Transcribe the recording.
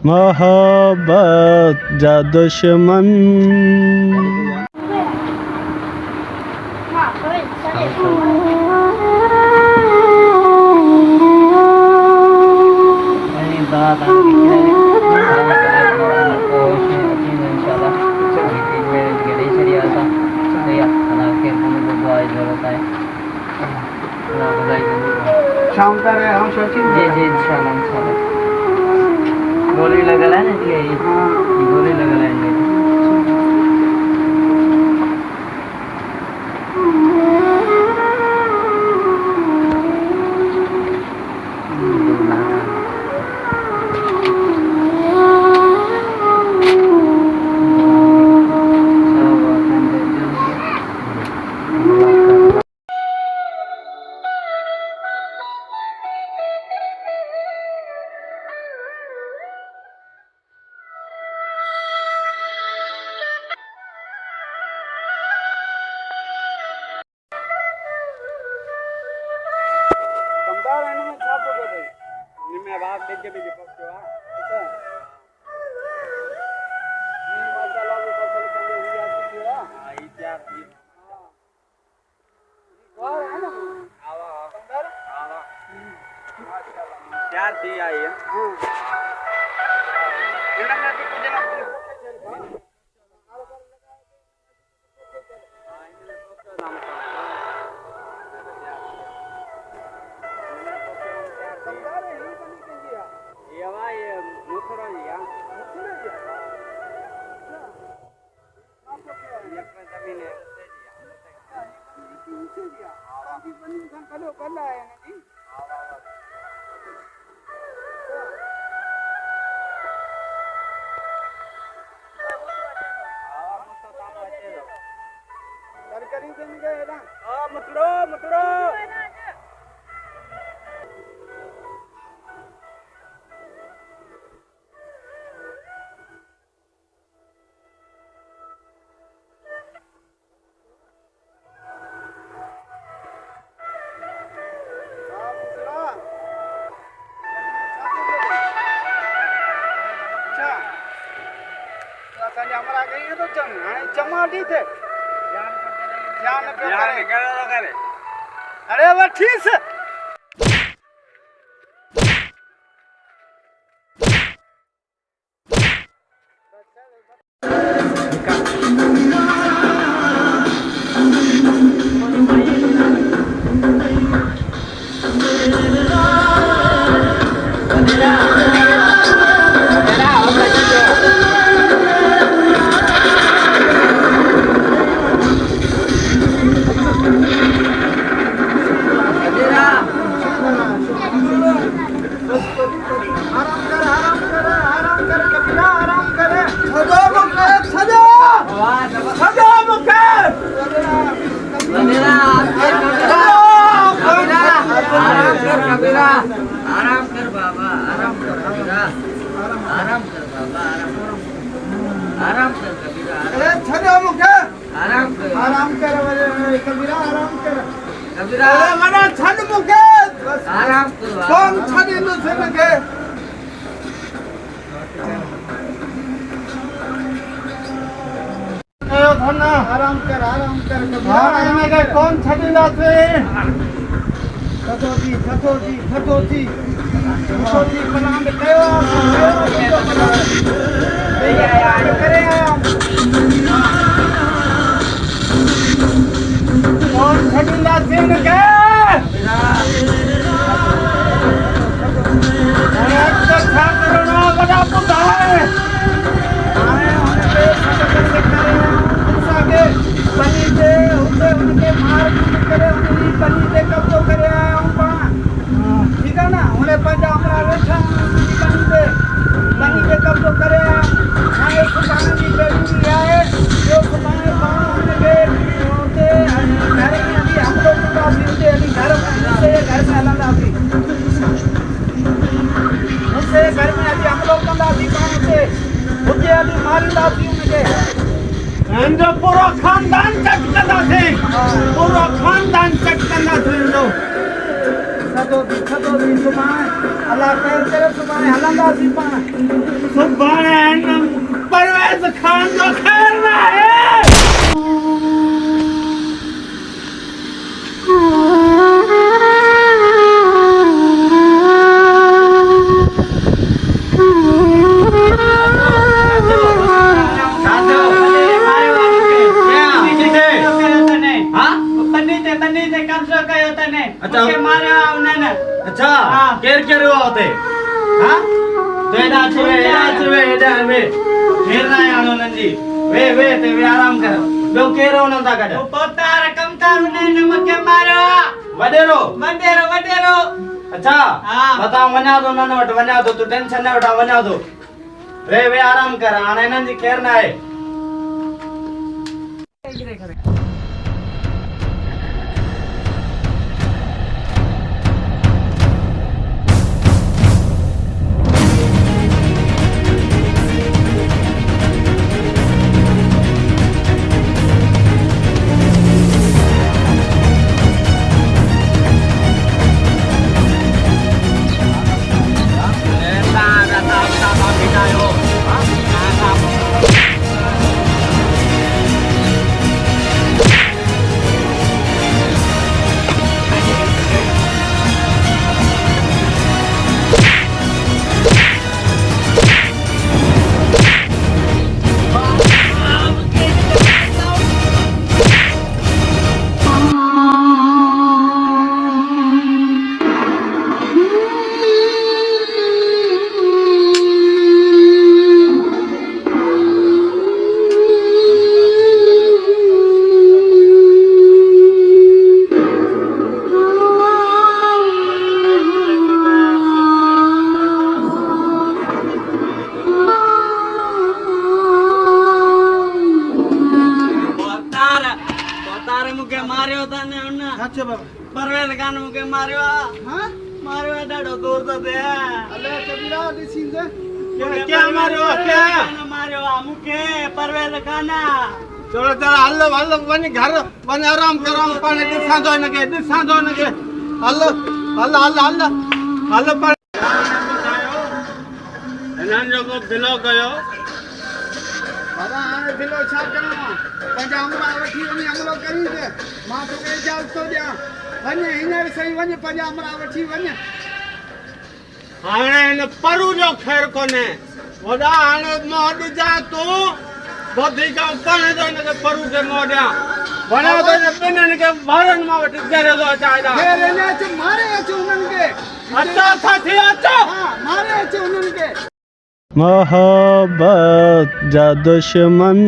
मोहब्बत जा दुश्मन गोली लगल है ना ये गोली लगल है अरे वो ठीक है आराम कर बाबा आराम कर कबीरा आराम कर बाबा आराम कर कबीरा अरे छड़ो मुके आराम कर कबीरा आराम कर कबीरा अरे मना छड़ मुके आराम कर कौन छड़ी नु से मुके आयो धन्ना आराम कर कबीरा में के कौन छड़ी ला से थतोजी कलाम कयो करे कौन छड़ीला सिंह के अरे तो छा करो बड़ा पुता है आए उनके सतत करे उनके बनी दे उनके मार करे उनकी बनी दे कब्जो करे ठीक है ना उन्हें पंजा हमारा रेखा बनी दे कब्जो करे आए सुखाने की बेटी है जो सुखाने पाओ उनके होते घर में अभी हम लोग तो अभी अभी घर में अलग अभी उससे घर में अभी हम लोग का अभी पाओ से मुझे अभी मारी लाती उनके जो पूरा खानदान चटकना थे पूरा खानदान चटकना थे लोग थदो भी सुभाणे अल्लाह ख़ैर करे सुभाणे हलंदासीं पाण सुभाणे परवेज़ खान जो ख़ैर न आहे अच्छा केर केर हुआ होते हां तो एडा छवे एडा वे फेर ना आनो नंदी वे ते वे आराम कर बे केर होना ता कड पोतार कमकार ने मके मारो वडेरो अच्छा हां बता वना दो न वट वना दो तू टेंशन न उठा वना दो वे आराम कर आने नंदी केर ना है अच्छा बाबा परवेज़ खान मुके मारियो हां मारियो डाडो दूर तो दे अल्लाह कबीरा दिसिन से क्या मारो क्या मारियो मुके परवेज़ खान चलो चलो हल्लो वन घर वन आराम करो पानी दिसा दो नके हल्लो पर एनन जो को बिलो गयो बाबा हाणे दिलो छा करा पंहिंजा अमरा वठी वञी अमलो करी दे मां तोखे इजाज़त थो ॾियां वञ हींअर सही वञ पंहिंजा अमरा वठी वञ हाणे इन परू जो ख़ैर कोने वॾा हाणे मोह ॾिजा तूं वधीक पाण जो इनखे परू खे मोह ॾियां वञा तो इन ॿिन्हिनि खे ॿारनि मां वठी करे थो अचां हेॾा केर इन अच मारे अच उन्हनि खे अचो साथी अचो हा मारे अच उन्हनि खे मोहब्बत जा दुश्मन